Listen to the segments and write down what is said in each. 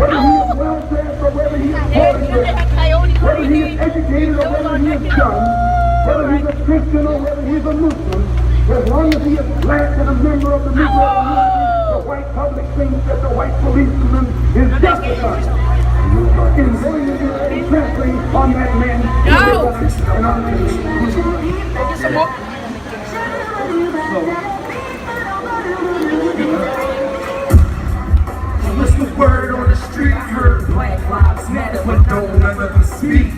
whether he is well dressed or whether he is poorly dressed, whether he is educated or whether he is dumb, whether he's a Christian or whether he's a Muslim, as long as he is black and a member of the Negro community, the white public thinks that the white policeman is justified in going to get exactly on that man and on What's the word on the street? I heard Black Lives Matter, but don't none of us speak.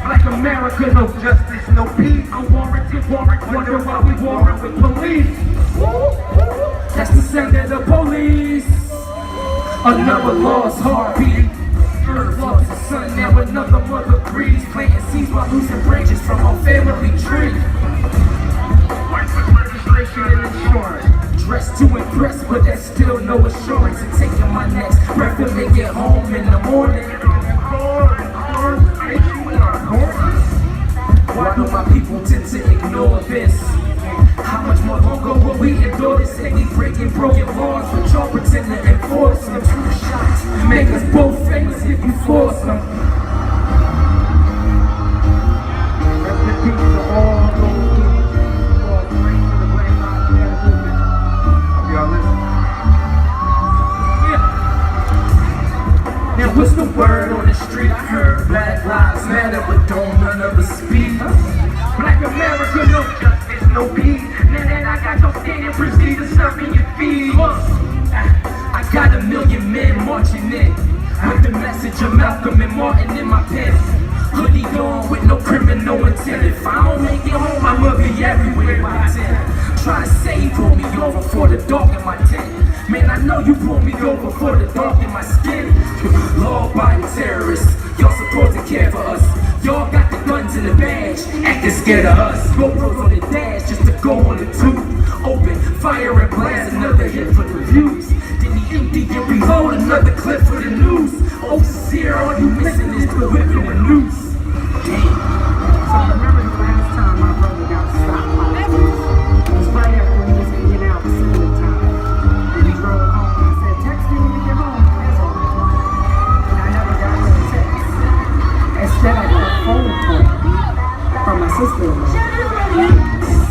Like America, no justice, no peace. Unwarranted warrants, wonder why we warrant with police. That's the sound of the police. Another lost heartbeat. Earth lost a son, now another mother breathes. Planting seeds while losing branches from our family tree. White legislation and insurance. Dressed to impress, but that's still no assurance in taking my next breath to make it home in the morning. Why do my people tend to ignore this? How much more longer will we endure this? Say we breaking broken laws, but y'all pretend to enforce them. True shots make us both famous if you force them. Rest in peace to all those who are praying for the Black Lives Matter movement. Y'all listen. Yeah. Now what's the word on the street? I heard Black Lives Matter, but don't none of us speak. Black America, no justice, no peace. Now that I got no standing, proceed to serving your feet. I got a million men marching in with the message of Malcolm and Martin in my pen. Hoodie on with no criminal intent. If I don't make it home, I'ma be everywhere by 10. Try to say you pulled me over for the dog in my tent. Man, I know you pulled me over for the dog in my skin. Law-abiding terrorists, y'all supposed to care for us. Y'all got the guns in the badge, acting scared of us. GoPros on the dash just to go on the tube. Open fire and blast another hit for the views. Then he empty and reload another clip for the news. Oh, Seer, all you missing is the whip and the noose. Damn. So I remember the last time my brother got stopped by the police. It was right after he was hanging out with the time. And he drove home and said, text me when you get home. That's all. And I never got no text. Instead, I got a phone call from my sister-in-law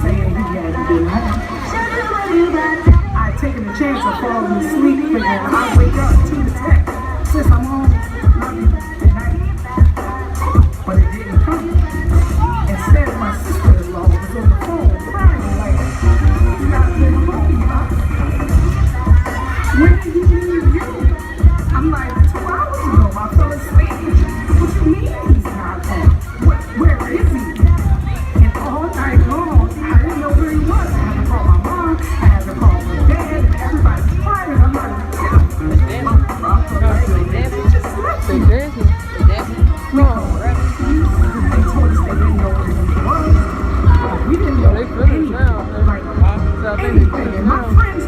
saying he had to be home. I had taken the chance of falling asleep and I wake up to the text. Sis, I'm home. Love you. Good night. But it didn't come. Instead, my sister-in-law was on the phone crying like, you gotta get home, huh? When did he leave you? I'm like, 2 hours ago, I fell asleep. What you mean he's not home? Where is he? And all night long, I didn't know where he was. I had to call my mom, I had to call my dad, and everybody's crying. I'm like, just left me. No, they told us they didn't know where he was. We didn't know anything. Like, anything. And my friends